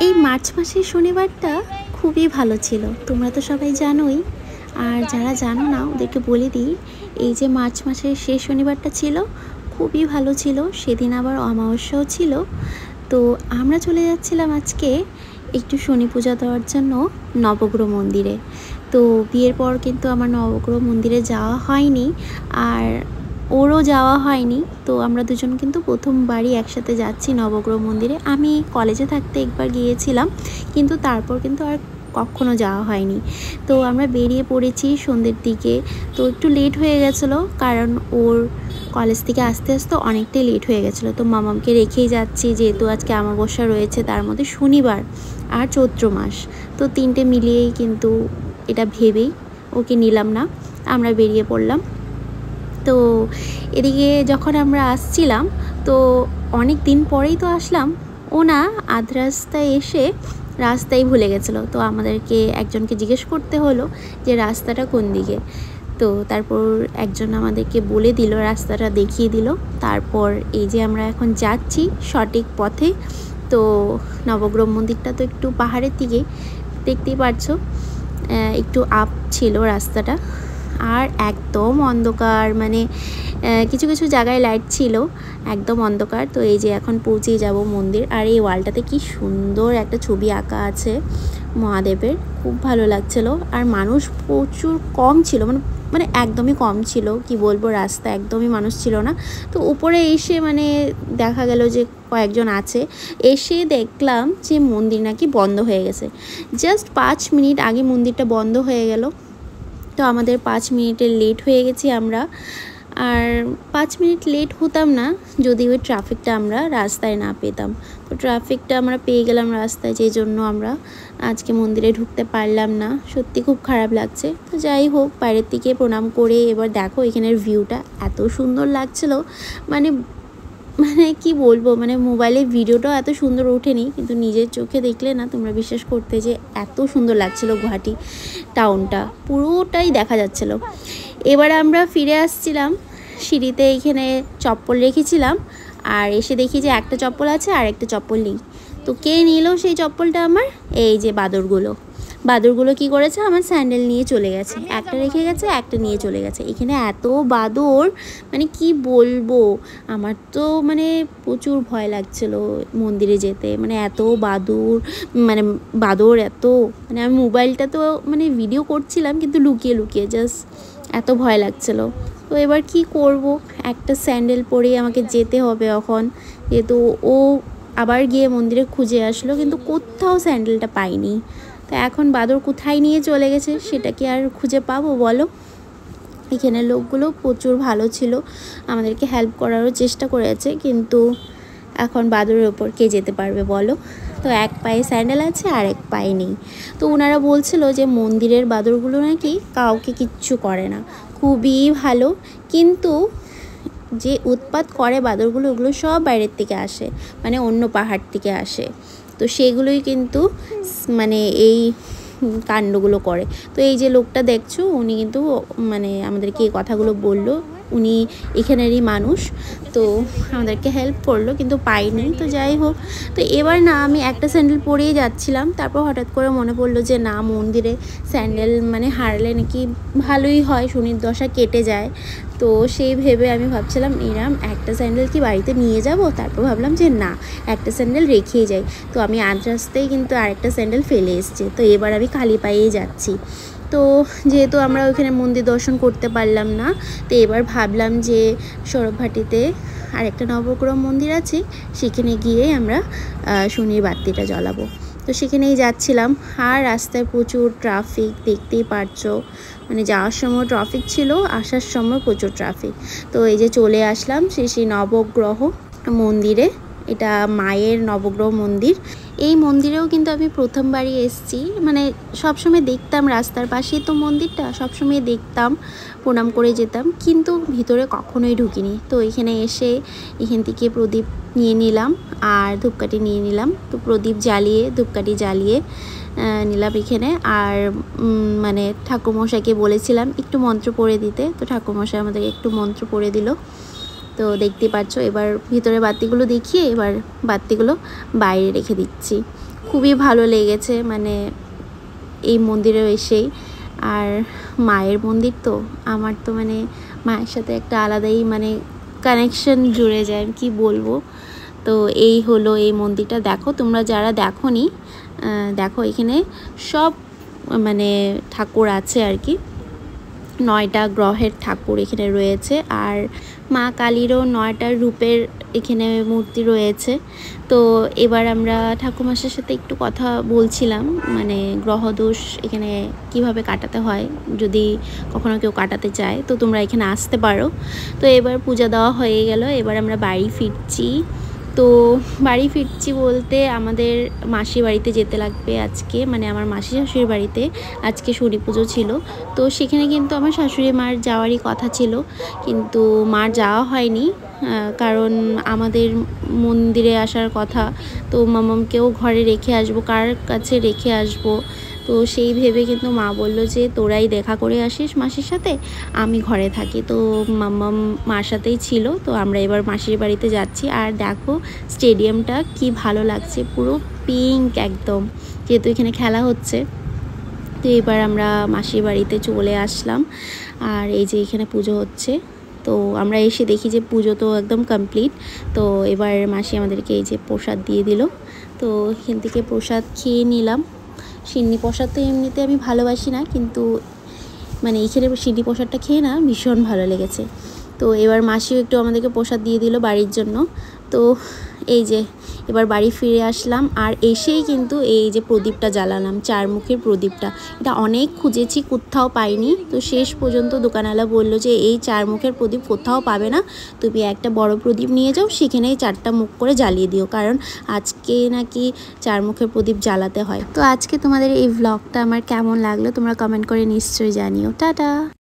এই মার্চ মাসের শনিবারটা খুবই ভালো ছিল, তোমরা তো সবাই জানোই। আর যারা জানো না ওদেরকে বলে দিই, এই যে মার্চ মাসের শেষ শনিবারটা ছিল খুবই ভালো ছিল, সেদিন আবার অমাবস্যাও ছিল। তো আমরা চলে যাচ্ছিলাম আজকে একটু শনি পূজা দেওয়ার জন্য নবগ্রহ মন্দিরে। তো বিয়ের পর কিন্তু আমার নবগ্রহ মন্দিরে যাওয়া হয়নি, আর ওরও যাওয়া হয়নি। তো আমরা দুজন কিন্তু প্রথমবারই একসাথে যাচ্ছি নবগ্রহ মন্দিরে। আমি কলেজে থাকতে একবার গিয়েছিলাম, কিন্তু তারপর কিন্তু আর কখনো যাওয়া হয়নি। তো আমরা বেরিয়ে পড়েছি সন্ধ্যের দিকে। তো একটু লেট হয়ে গেছিলো, কারণ ওর কলেজ থেকে আস্তে আস্তে অনেকটাই লেট হয়ে গেছিলো। তো মামামকে রেখেই যাচ্ছি, যেহেতু আজকে অমাবস্যা রয়েছে, তার মধ্যে শনিবার আর চৈত্র মাস, তো তিনটে মিলিয়েই কিন্তু এটা ভেবেই ওকে নিলাম না, আমরা বেরিয়ে পড়লাম। তো এদিকে যখন আমরা আসছিলাম, তো অনেক দিন পরেই তো আসলাম, ও না আধ রাস্তায় এসে রাস্তাই ভুলে গেছিলো। তো আমাদেরকে একজনকে জিজ্ঞেস করতে হলো যে রাস্তাটা কোন দিকে। তো তারপর একজন আমাদেরকে বলে দিল, রাস্তাটা দেখিয়ে দিল। তারপর এই যে আমরা এখন যাচ্ছি সঠিক পথে। তো নবগ্রহ মন্দিরটা তো একটু পাহাড়ের দিকে, দেখতেই পারছো, একটু আপ ছিল রাস্তাটা, আর একদম অন্ধকার, মানে কিছু কিছু জায়গায় লাইট ছিল, একদম অন্ধকার। তো এই যে এখন পৌঁছে যাব মন্দির। আর এই ওয়ালটাতে কি সুন্দর একটা ছবি আঁকা আছে মহাদেবের, খুব ভালো লাগছিল। আর মানুষ প্রচুর কম ছিল, মানে একদমই কম ছিল, কি বলবো, রাস্তা একদমই মানুষ ছিল না। তো উপরে এসে মানে দেখা গেল যে কয়েকজন আছে, এসে দেখলাম যে মন্দির নাকি বন্ধ হয়ে গেছে। জাস্ট 5 মিনিট আগে মন্দিরটা বন্ধ হয়ে গেল। তো আমাদের 5 মিনিটের লেট হয়ে গেছি আমরা। আর 5 মিনিট লেট হতাম না যদি ওই ট্রাফিকটা আমরা রাস্তায় না পেতাম। তো ট্রাফিকটা আমরা পেয়ে গেলাম রাস্তায়, যেই জন্য আমরা আজকে মন্দিরে ঢুকতে পারলাম না। সত্যি খুব খারাপ লাগছে। তো যাই হোক, বাইরের থেকে প্রণাম করে এবার দেখো এখানের ভিউটা এত সুন্দর লাগছিলো, মানে মানে কি বলবো, মানে মোবাইলে ভিডিওটাও এত সুন্দর ওঠেনি, কিন্তু নিজের চোখে দেখলে না তোমরা বিশ্বাস করতে যে এত সুন্দর লাগছিলো। গুয়াহাটি টাউনটা পুরোটাই দেখা যাচ্ছিলো। এবার আমরা ফিরে আসছিলাম, সিঁড়িতে এইখানে চপ্পল রেখেছিলাম, আর এসে দেখি যে একটা চপ্পল আছে আর একটা চপ্পল নেই। তো কে নিল সেই চপ্পলটা আমার? এই যে বাদরগুলো কি করেছে, আমার স্যান্ডেল নিয়ে চলে গেছে, একটা রেখে গেছে, একটা নিয়ে চলে গেছে। এখানে এত বাদর, মানে কি বলবো, আমার তো মানে প্রচুর ভয় লাগছিল মন্দিরে যেতে, মানে এত বাদর এত, মানে আমি মোবাইলটা তো মানে ভিডিও করছিলাম কিন্তু লুকিয়ে লুকিয়ে, জাস্ট এত ভয় লাগছিল। তো এবার কি করব, একটা স্যান্ডেল পরেই আমাকে যেতে হবে এখন, যেহেতু ও আবার গিয়ে মন্দিরে খুঁজে আসলো, কিন্তু কোথাও স্যান্ডেলটা পাইনি। তো এখন বাদর কোথায় নিয়ে চলে গেছে সেটা কি আর খুঁজে পাবো বলো? এখানে লোকগুলো প্রচুর ভালো ছিল, আমাদেরকে হেল্প করারও চেষ্টা করেছে, কিন্তু এখন বাদরের ওপর কে যেতে পারবে বলো? তো এক পায়ে স্যান্ডেল আছে আর এক পায়ে নেই। তো ওনারা বলছিল যে মন্দিরের বাদরগুলো নাকি কাউকে কিচ্ছু করে না, খুবই ভালো, কিন্তু যে উৎপাত করে বাদরগুলো, ওগুলো সব বাইরের থেকে আসে, মানে অন্য পাহাড় থেকে আসে। তো সেগুলোই কিন্তু মানে এই কাণ্ডগুলো করে। তো এই যে লোকটা দেখছো, উনি কিন্তু মানে আমাদেরকে এই কথাগুলো বললো, উনি এখানেরই মানুষ। তো আমাদেরকে হেল্প করলো, কিন্তু পাইনি। তো যাই হোক, তো এবার না আমি একটা স্যান্ডেল পরেই যাচ্ছিলাম, তারপর হঠাৎ করে মনে পড়লো যে না, মন্দিরে স্যান্ডেল মানে হারলে নাকি ভালোই হয়, শনির দশা কেটে যায়। তো সেই ভেবে আমি ভাবছিলাম এরম একটা স্যান্ডেল কি বাড়িতে নিয়ে যাব, তারপর ভাবলাম যে না, একটা স্যান্ডেল রেখেই যাই। তো আমি আধ রাস্তায় কিন্তু আরেকটা স্যান্ডেল ফেলে এসেছি। তো এবার আমি খালি পায়েই যাচ্ছি। তো যেহেতু আমরা ওইখানে মন্দির দর্শন করতে পারলাম না, তো এবার ভাবলাম যে সৌরভভাটিতে আরেকটা নবগ্রহ মন্দির আছে, সেখানে গিয়ে আমরা শনির বাতিটা জ্বালাবো। তো সেখানেই যাচ্ছিলাম, আর রাস্তায় প্রচুর ট্রাফিক, দেখতেই পারছো, মানে যাওয়ার সময় ট্রাফিক ছিল, আসার সময় প্রচুর ট্রাফিক। তো এই যে চলে আসলাম সেই নবগ্রহ মন্দিরে, এটা মায়ের নবগ্রহ মন্দির। এই মন্দিরেও কিন্তু আমি প্রথমবারই এসেছি, মানে সবসময় দেখতাম রাস্তার পাশেই তো মন্দিরটা, সবসময় দেখতাম, প্রণাম করে যেতাম, কিন্তু ভিতরে কখনোই ঢুকিনি। তো এখানে এসে এখান থেকে প্রদীপ নিয়ে নিলাম আর ধূপকাঠি নিয়ে নিলাম। তো প্রদীপ জ্বালিয়ে ধূপকাঠি জ্বালিয়ে নিলাম এখানে। আর মানে ঠাকুরমশাইকে বলেছিলাম একটু মন্ত্র পড়ে দিতে, তো ঠাকুরমশাই আমাদেরকে একটু মন্ত্র পড়ে দিল। তো দেখতে পাচ্ছ এবার ভিতরে বাতিগুলো দেখিয়ে এবার বাতিগুলো বাইরে রেখে দিচ্ছি। খুবই ভালো লেগেছে মানে এই মন্দিরেও এসেই। আর মায়ের মন্দির তো আমার তো মানে মায়ের সাথে একটা আলাদাই মানে কানেকশন জুড়ে যায়, কি বলবো। তো এই হলো এই মন্দিরটা। দেখো তোমরা যারা দেখোনি, দেখো এখানে সব মানে ঠাকুর আছে আর কি, 9টা গ্রহের ঠাকুর এখানে রয়েছে। আর মা কালীরও 9টা রূপের এখানে মূর্তি রয়েছে। তো এবার আমরা ঠাকুরমশাইয়ের সাথে একটু কথা বলছিলাম মানে গ্রহদোষ এখানে কিভাবে কাটাতে হয়, যদি কখনো কেউ কাটাতে চায় তো তোমরা এখানে আসতে পারো। তো এবার পূজা দেওয়া হয়ে গেল, এবার আমরা বাড়ি ফিরছি। তো বাড়ি ফিরছি বলতে আমাদের মাসির বাড়িতে যেতে লাগবে আজকে, মানে আমার মাসি শাশুড়ির বাড়িতে আজকে শনি পুজো ছিল। তো সেখানে কিন্তু আমার শাশুড়ি মার যাওয়ারই কথা ছিল, কিন্তু মার যাওয়া হয়নি, কারণ আমাদের মন্দিরে আসার কথা। তো মামামকেও ঘরে রেখে আসবো, কার কাছে রেখে আসবো, তো সেই ভেবে কিন্তু মা বলল যে তোরাই দেখা করে আসিস মাসির সাথে, আমি ঘরে থাকি। তো মাম্মাম মার সাথেই ছিল। তো আমরা এবার মাসির বাড়িতে যাচ্ছি। আর দেখো স্টেডিয়ামটা কি ভালো লাগছে, পুরো পিঙ্ক একদম, যেহেতু এখানে খেলা হচ্ছে। তো এবার আমরা মাসির বাড়িতে চলে আসলাম। আর এই যে এখানে পুজো হচ্ছে, তো আমরা এসে দেখি যে পুজো তো একদম কমপ্লিট। তো এবার মাসি আমাদেরকে এই যে প্রসাদ দিয়ে দিল। তো এখান থেকে প্রসাদ খেয়ে নিলাম। সিন্নি প্রসাদ তো এমনিতে আমি ভালোবাসি না, কিন্তু মানে এইখানে সিন্নি প্রসাদটা খেয়ে না ভীষণ ভালো লেগেছে। তো এবার মাসিও একটু আমাদেরকে প্রসাদ দিয়ে দিল বাড়ির জন্য। তো এই যে এবার বাড়ি ফিরে আসলাম। আর এসেই কিন্তু এই যে প্রদীপটা জ্বালালাম, 4 মুখের প্রদীপটা। এটা অনেক খুঁজেছি, কোথাও পাইনি। তো শেষ পর্যন্ত দোকানওয়ালা বললো যে এই 4 মুখের প্রদীপ কোথাও পাবে না, তুমি একটা বড় প্রদীপ নিয়ে যাও, সেখানেই 4টা মুখ করে জ্বালিয়ে দিও, কারণ আজকে নাকি 4 মুখের প্রদীপ জ্বালাতে হয়। তো আজকে তোমাদের এই ভ্লগটা আমার কেমন লাগলো তোমরা কমেন্ট করে নিশ্চয়ই জানিও। টাটা।